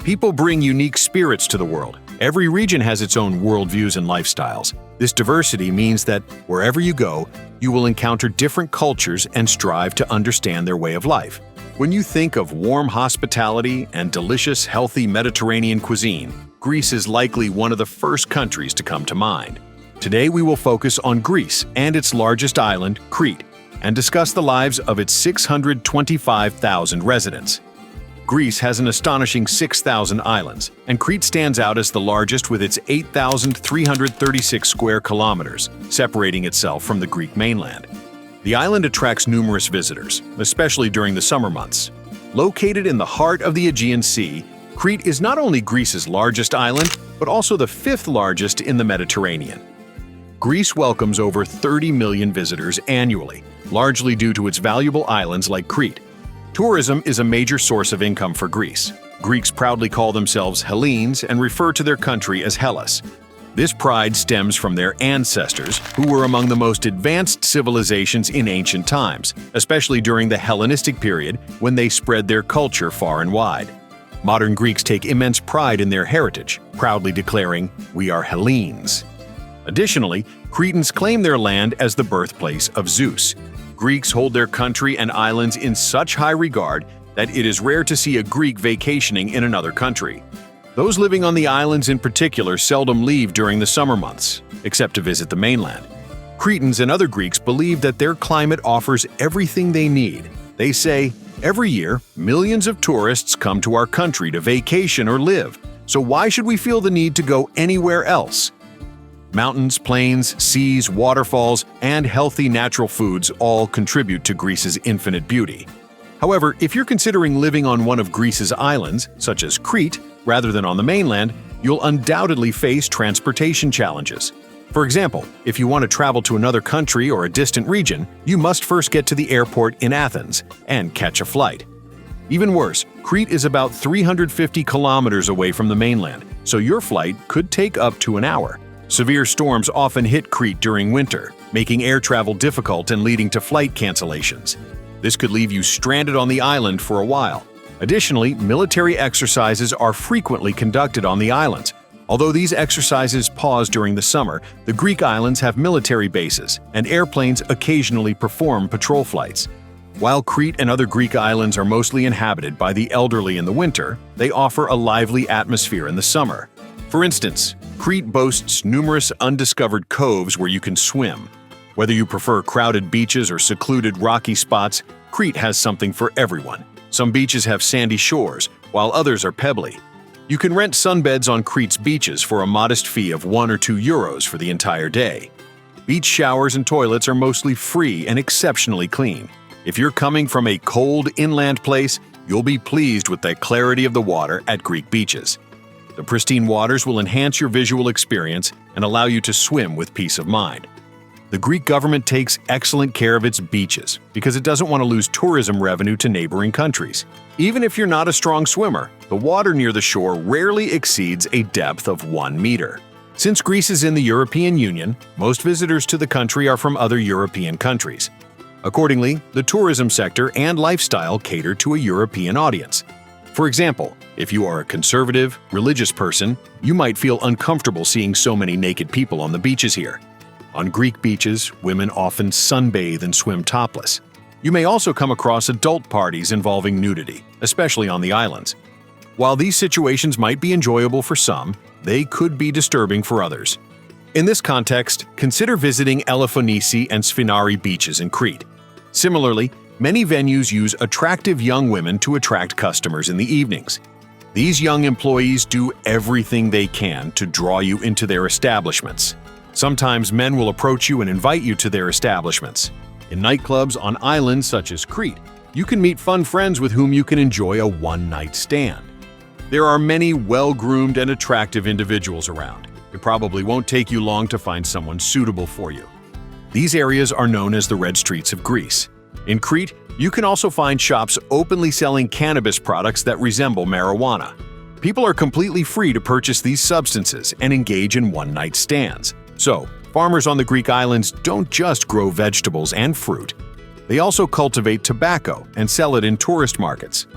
People bring unique spirits to the world. Every region has its own worldviews and lifestyles. This diversity means that wherever you go, you will encounter different cultures and strive to understand their way of life. When you think of warm hospitality and delicious, healthy Mediterranean cuisine, Greece is likely one of the first countries to come to mind. Today we will focus on Greece and its largest island, Crete, and discuss the lives of its 625,000 residents. Greece has an astonishing 6,000 islands, and Crete stands out as the largest with its 8,336 square kilometers, separating itself from the Greek mainland. The island attracts numerous visitors, especially during the summer months. Located in the heart of the Aegean Sea, Crete is not only Greece's largest island, but also the fifth largest in the Mediterranean. Greece welcomes over 30 million visitors annually, largely due to its valuable islands like Crete. Tourism is a major source of income for Greece. Greeks proudly call themselves Hellenes and refer to their country as Hellas. This pride stems from their ancestors, who were among the most advanced civilizations in ancient times, especially during the Hellenistic period when they spread their culture far and wide. Modern Greeks take immense pride in their heritage, proudly declaring, "We are Hellenes." Additionally, Cretans claim their land as the birthplace of Zeus. Greeks hold their country and islands in such high regard that it is rare to see a Greek vacationing in another country. Those living on the islands in particular seldom leave during the summer months, except to visit the mainland. Cretans and other Greeks believe that their climate offers everything they need. They say, "Every year, millions of tourists come to our country to vacation or live, so why should we feel the need to go anywhere else?" Mountains, plains, seas, waterfalls, and healthy natural foods all contribute to Greece's infinite beauty. However, if you're considering living on one of Greece's islands, such as Crete, rather than on the mainland, you'll undoubtedly face transportation challenges. For example, if you want to travel to another country or a distant region, you must first get to the airport in Athens and catch a flight. Even worse, Crete is about 350 kilometers away from the mainland, so your flight could take up to an hour. Severe storms often hit Crete during winter, making air travel difficult and leading to flight cancellations. This could leave you stranded on the island for a while. Additionally, military exercises are frequently conducted on the islands. Although these exercises pause during the summer, the Greek islands have military bases, and airplanes occasionally perform patrol flights. While Crete and other Greek islands are mostly inhabited by the elderly in the winter, they offer a lively atmosphere in the summer. For instance, Crete boasts numerous undiscovered coves where you can swim. Whether you prefer crowded beaches or secluded rocky spots, Crete has something for everyone. Some beaches have sandy shores, while others are pebbly. You can rent sunbeds on Crete's beaches for a modest fee of €1 or €2 for the entire day. Beach showers and toilets are mostly free and exceptionally clean. If you're coming from a cold inland place, you'll be pleased with the clarity of the water at Greek beaches. The pristine waters will enhance your visual experience and allow you to swim with peace of mind. The Greek government takes excellent care of its beaches because it doesn't want to lose tourism revenue to neighboring countries. Even if you're not a strong swimmer, the water near the shore rarely exceeds a depth of 1 meter. Since Greece is in the European Union, most visitors to the country are from other European countries. Accordingly, the tourism sector and lifestyle cater to a European audience. For example, if you are a conservative, religious person, you might feel uncomfortable seeing so many naked people on the beaches here. On Greek beaches, women often sunbathe and swim topless. You may also come across adult parties involving nudity, especially on the islands. While these situations might be enjoyable for some, they could be disturbing for others. In this context, consider visiting Elefonici and Sfinari beaches in Crete. Similarly, many venues use attractive young women to attract customers in the evenings. These young employees do everything they can to draw you into their establishments. Sometimes men will approach you and invite you to their establishments. In nightclubs on islands such as Crete, you can meet fun friends with whom you can enjoy a one-night stand. There are many well-groomed and attractive individuals around. It probably won't take you long to find someone suitable for you. These areas are known as the Red Streets of Greece. In Crete, you can also find shops openly selling cannabis products that resemble marijuana. People are completely free to purchase these substances and engage in one-night stands. So, farmers on the Greek islands don't just grow vegetables and fruit. They also cultivate tobacco and sell it in tourist markets.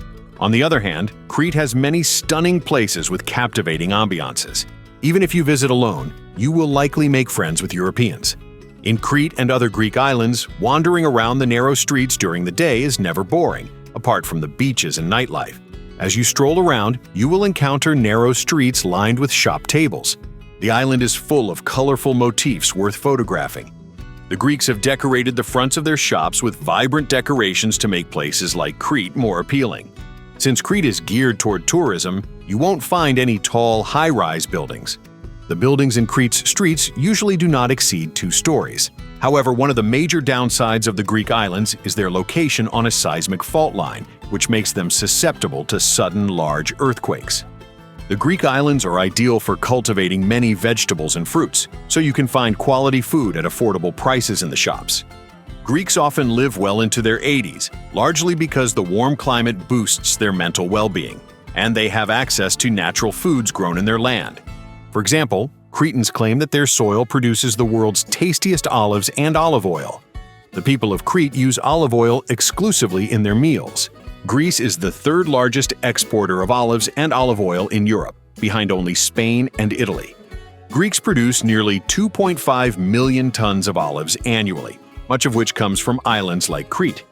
On the other hand, Crete has many stunning places with captivating ambiances. Even if you visit alone, you will likely make friends with Europeans. In Crete and other Greek islands, wandering around the narrow streets during the day is never boring, apart from the beaches and nightlife. As you stroll around, you will encounter narrow streets lined with shop tables. The island is full of colorful motifs worth photographing. The Greeks have decorated the fronts of their shops with vibrant decorations to make places like Crete more appealing. Since Crete is geared toward tourism, you won't find any tall, high-rise buildings. The buildings in Crete's streets usually do not exceed 2 stories. However, one of the major downsides of the Greek islands is their location on a seismic fault line, which makes them susceptible to sudden, large earthquakes. The Greek islands are ideal for cultivating many vegetables and fruits, so you can find quality food at affordable prices in the shops. Greeks often live well into their 80s, largely because the warm climate boosts their mental well-being, and they have access to natural foods grown in their land. For example, Cretans claim that their soil produces the world's tastiest olives and olive oil. The people of Crete use olive oil exclusively in their meals. Greece is the 3rd largest exporter of olives and olive oil in Europe, behind only Spain and Italy. Greeks produce nearly 2.5 million tons of olives annually, much of which comes from islands like Crete.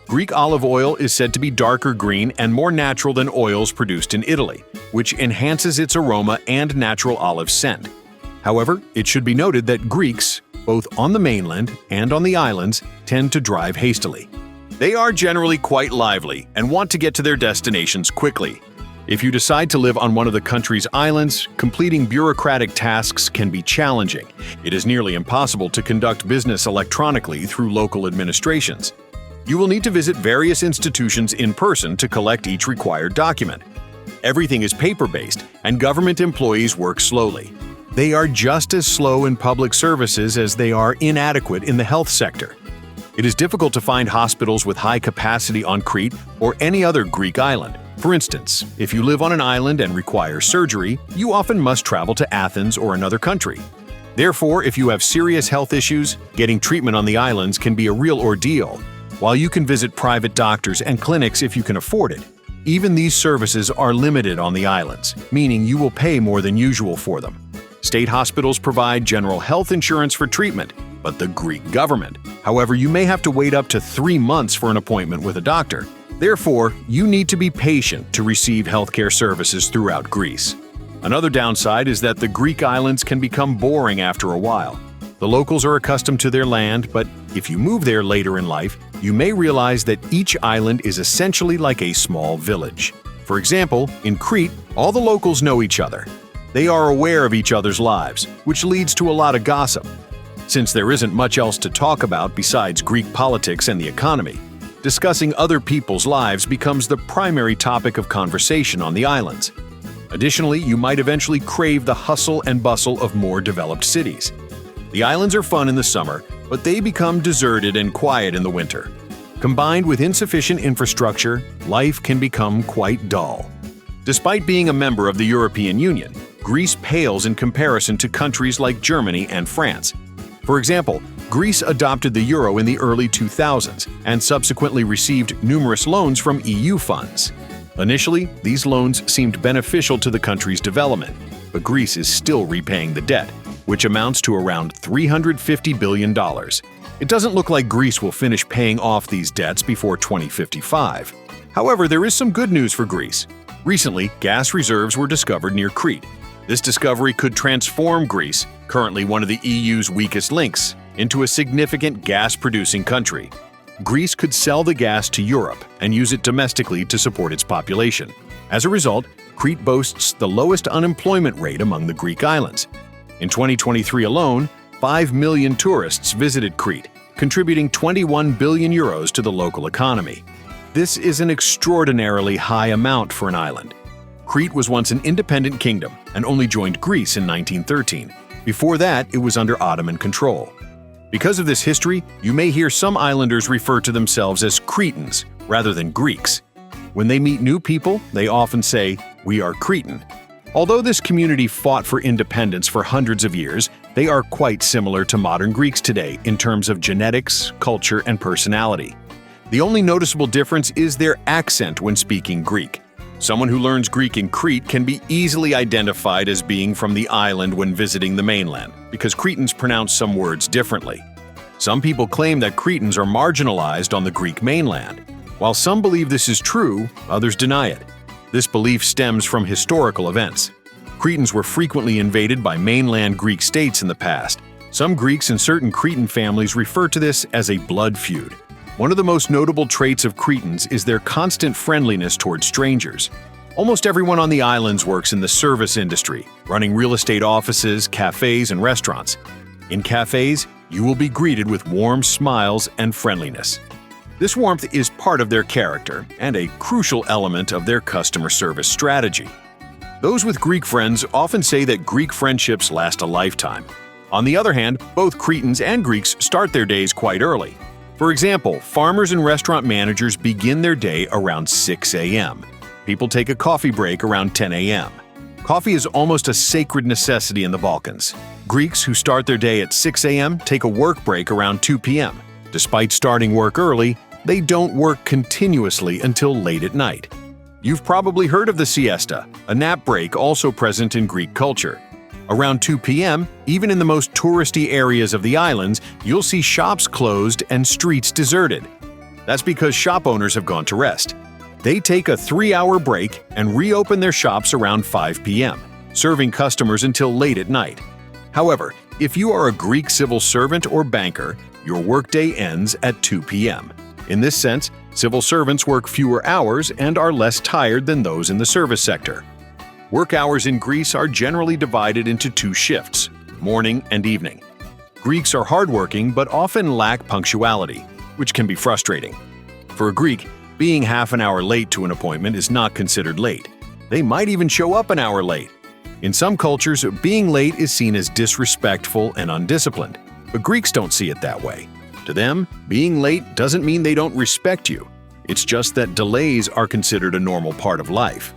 Greek olive oil is said to be darker green and more natural than oils produced in Italy, which enhances its aroma and natural olive scent. However, it should be noted that Greeks, both on the mainland and on the islands, tend to drive hastily. They are generally quite lively and want to get to their destinations quickly. If you decide to live on one of the country's islands, completing bureaucratic tasks can be challenging. It is nearly impossible to conduct business electronically through local administrations. You will need to visit various institutions in person to collect each required document. Everything is paper-based, and government employees work slowly. They are just as slow in public services as they are inadequate in the health sector. It is difficult to find hospitals with high capacity on Crete or any other Greek island. For instance, if you live on an island and require surgery, you often must travel to Athens or another country. Therefore, if you have serious health issues, getting treatment on the islands can be a real ordeal. While you can visit private doctors and clinics if you can afford it, even these services are limited on the islands, meaning you will pay more than usual for them. State hospitals provide general health insurance for treatment, but the Greek government. However, you may have to wait up to 3 months for an appointment with a doctor. Therefore, you need to be patient to receive healthcare services throughout Greece. Another downside is that the Greek islands can become boring after a while. The locals are accustomed to their land, but if you move there later in life, you may realize that each island is essentially like a small village. For example, in Crete, all the locals know each other. They are aware of each other's lives, which leads to a lot of gossip. Since there isn't much else to talk about besides Greek politics and the economy, discussing other people's lives becomes the primary topic of conversation on the islands. Additionally, you might eventually crave the hustle and bustle of more developed cities. The islands are fun in the summer, but they become deserted and quiet in the winter. Combined with insufficient infrastructure, life can become quite dull. Despite being a member of the European Union, Greece pales in comparison to countries like Germany and France. For example, Greece adopted the euro in the early 2000s and subsequently received numerous loans from EU funds. Initially, these loans seemed beneficial to the country's development, but Greece is still repaying the debt, which amounts to around $350 billion. It doesn't look like Greece will finish paying off these debts before 2055. However, there is some good news for Greece. Recently, gas reserves were discovered near Crete. This discovery could transform Greece, currently one of the EU's weakest links, into a significant gas-producing country. Greece could sell the gas to Europe and use it domestically to support its population. As a result, Crete boasts the lowest unemployment rate among the Greek islands. In 2023 alone, 5 million tourists visited Crete, contributing 21 billion euros to the local economy. This is an extraordinarily high amount for an island. Crete was once an independent kingdom and only joined Greece in 1913. Before that, it was under Ottoman control. Because of this history, you may hear some islanders refer to themselves as Cretans rather than Greeks. When they meet new people, they often say, "We are Cretan." Although this community fought for independence for hundreds of years, they are quite similar to modern Greeks today in terms of genetics, culture, and personality. The only noticeable difference is their accent when speaking Greek. Someone who learns Greek in Crete can be easily identified as being from the island when visiting the mainland, because Cretans pronounce some words differently. Some people claim that Cretans are marginalized on the Greek mainland. While some believe this is true, others deny it. This belief stems from historical events. Cretans were frequently invaded by mainland Greek states in the past. Some Greeks and certain Cretan families refer to this as a blood feud. One of the most notable traits of Cretans is their constant friendliness towards strangers. Almost everyone on the islands works in the service industry, running real estate offices, cafes, and restaurants. In cafes, you will be greeted with warm smiles and friendliness. This warmth is part of their character and a crucial element of their customer service strategy. Those with Greek friends often say that Greek friendships last a lifetime. On the other hand, both Cretans and Greeks start their days quite early. For example, farmers and restaurant managers begin their day around 6 a.m. People take a coffee break around 10 a.m. Coffee is almost a sacred necessity in the Balkans. Greeks who start their day at 6 a.m. take a work break around 2 p.m. Despite starting work early, they don't work continuously until late at night. You've probably heard of the siesta, a nap break also present in Greek culture. Around 2 p.m., even in the most touristy areas of the islands, you'll see shops closed and streets deserted. That's because shop owners have gone to rest. They take a 3-hour break and reopen their shops around 5 p.m., serving customers until late at night. However, if you are a Greek civil servant or banker, your workday ends at 2 p.m. In this sense, civil servants work fewer hours and are less tired than those in the service sector. Work hours in Greece are generally divided into 2 shifts, morning and evening. Greeks are hardworking but often lack punctuality, which can be frustrating. For a Greek, being half an hour late to an appointment is not considered late. They might even show up an hour late. In some cultures, being late is seen as disrespectful and undisciplined, but Greeks don't see it that way. To them, being late doesn't mean they don't respect you. It's just that delays are considered a normal part of life.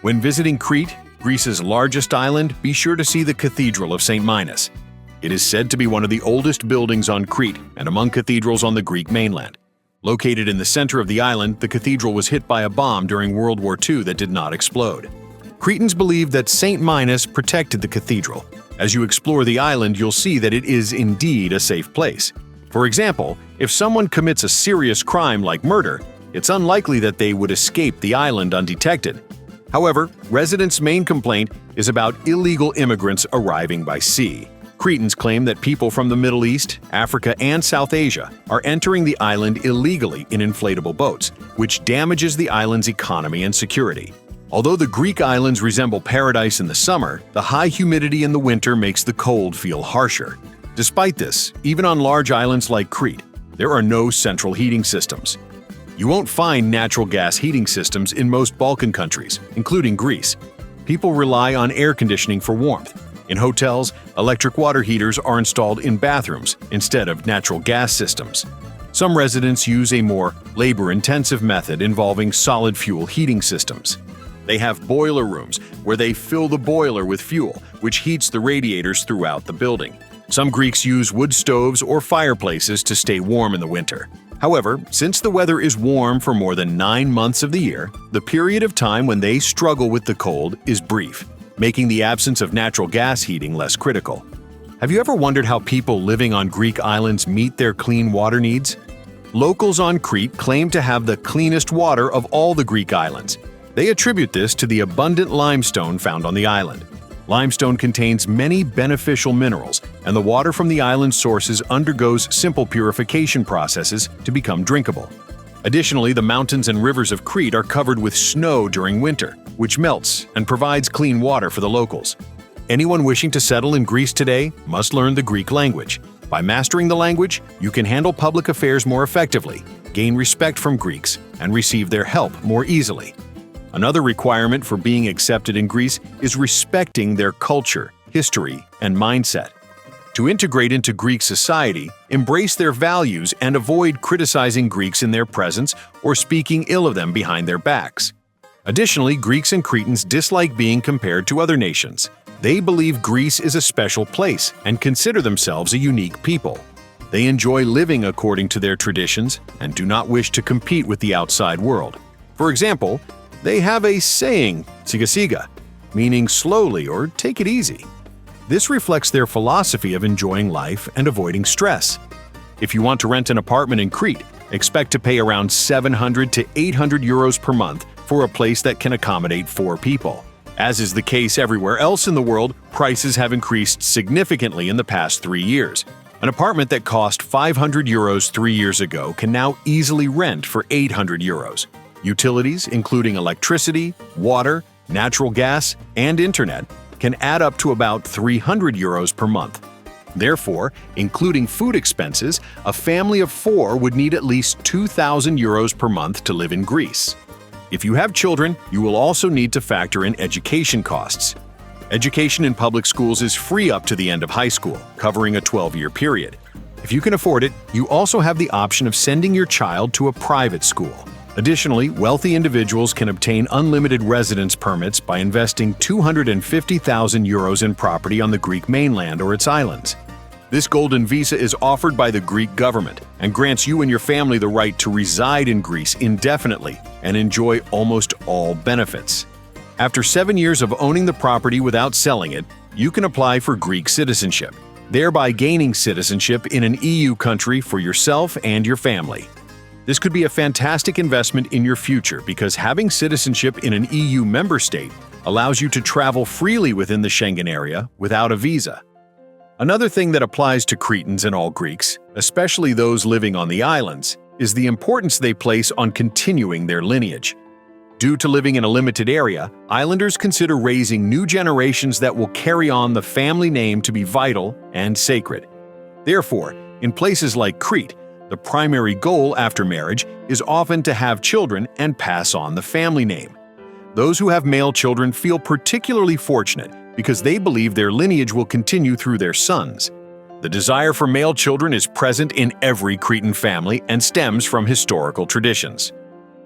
When visiting Crete, Greece's largest island, be sure to see the Cathedral of St. Minos. It is said to be one of the oldest buildings on Crete and among cathedrals on the Greek mainland. Located in the center of the island, the cathedral was hit by a bomb during World War II that did not explode. Cretans believe that St. Minos protected the cathedral. As you explore the island, you'll see that it is indeed a safe place. For example, if someone commits a serious crime like murder, it's unlikely that they would escape the island undetected. However, residents' main complaint is about illegal immigrants arriving by sea. Cretans claim that people from the Middle East, Africa, and South Asia are entering the island illegally in inflatable boats, which damages the island's economy and security. Although the Greek islands resemble paradise in the summer, the high humidity in the winter makes the cold feel harsher. Despite this, even on large islands like Crete, there are no central heating systems. You won't find natural gas heating systems in most Balkan countries, including Greece. People rely on air conditioning for warmth. In hotels, electric water heaters are installed in bathrooms instead of natural gas systems. Some residents use a more labor-intensive method involving solid fuel heating systems. They have boiler rooms where they fill the boiler with fuel, which heats the radiators throughout the building. Some Greeks use wood stoves or fireplaces to stay warm in the winter. However, since the weather is warm for more than 9 months of the year, the period of time when they struggle with the cold is brief, making the absence of natural gas heating less critical. Have you ever wondered how people living on Greek islands meet their clean water needs? Locals on Crete claim to have the cleanest water of all the Greek islands. They attribute this to the abundant limestone found on the island. Limestone contains many beneficial minerals, and the water from the island's sources undergoes simple purification processes to become drinkable. Additionally, the mountains and rivers of Crete are covered with snow during winter, which melts and provides clean water for the locals. Anyone wishing to settle in Greece today must learn the Greek language. By mastering the language, you can handle public affairs more effectively, gain respect from Greeks, and receive their help more easily. Another requirement for being accepted in Greece is respecting their culture, history, and mindset. To integrate into Greek society, embrace their values and avoid criticizing Greeks in their presence or speaking ill of them behind their backs. Additionally, Greeks and Cretans dislike being compared to other nations. They believe Greece is a special place and consider themselves a unique people. They enjoy living according to their traditions and do not wish to compete with the outside world. For example, they have a saying, siga siga, meaning slowly or take it easy. This reflects their philosophy of enjoying life and avoiding stress. If you want to rent an apartment in Crete, expect to pay around 700 to 800 euros per month for a place that can accommodate 4 people. As is the case everywhere else in the world, prices have increased significantly in the past 3 years. An apartment that cost 500 euros 3 years ago can now easily rent for 800 euros. Utilities, including electricity, water, natural gas, and internet, can add up to about 300 euros per month. Therefore, including food expenses, a family of 4 would need at least 2,000 euros per month to live in Greece. If you have children, you will also need to factor in education costs. Education in public schools is free up to the end of high school, covering a 12-year period. If you can afford it, you also have the option of sending your child to a private school. Additionally, wealthy individuals can obtain unlimited residence permits by investing 250,000 euros in property on the Greek mainland or its islands. This golden visa is offered by the Greek government and grants you and your family the right to reside in Greece indefinitely and enjoy almost all benefits. After 7 years of owning the property without selling it, you can apply for Greek citizenship, thereby gaining citizenship in an EU country for yourself and your family. This could be a fantastic investment in your future because having citizenship in an EU member state allows you to travel freely within the Schengen area without a visa. Another thing that applies to Cretans and all Greeks, especially those living on the islands, is the importance they place on continuing their lineage. Due to living in a limited area, islanders consider raising new generations that will carry on the family name to be vital and sacred. Therefore, in places like Crete, the primary goal after marriage is often to have children and pass on the family name. Those who have male children feel particularly fortunate because they believe their lineage will continue through their sons. The desire for male children is present in every Cretan family and stems from historical traditions.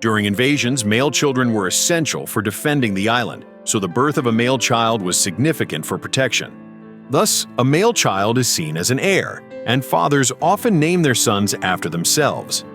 During invasions, male children were essential for defending the island, so the birth of a male child was significant for protection. Thus, a male child is seen as an heir, and fathers often name their sons after themselves.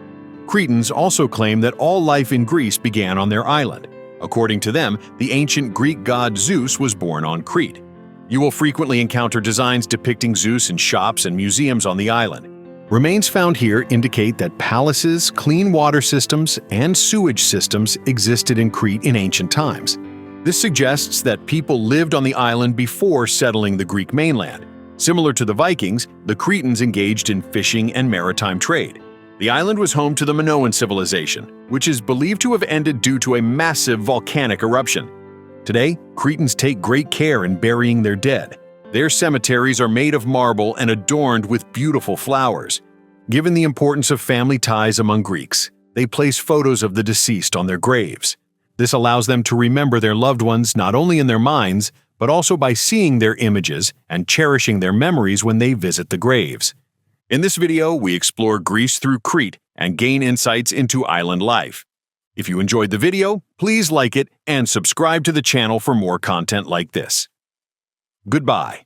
Cretans also claim that all life in Greece began on their island. According to them, the ancient Greek god Zeus was born on Crete. You will frequently encounter designs depicting Zeus in shops and museums on the island. Remains found here indicate that palaces, clean water systems, and sewage systems existed in Crete in ancient times. This suggests that people lived on the island before settling the Greek mainland. Similar to the Vikings, the Cretans engaged in fishing and maritime trade. The island was home to the Minoan civilization, which is believed to have ended due to a massive volcanic eruption. Today, Cretans take great care in burying their dead. Their cemeteries are made of marble and adorned with beautiful flowers. Given the importance of family ties among Greeks, they place photos of the deceased on their graves. This allows them to remember their loved ones not only in their minds, but also by seeing their images and cherishing their memories when they visit the graves. In this video, we explore Greece through Crete and gain insights into island life. If you enjoyed the video, please like it and subscribe to the channel for more content like this. Goodbye.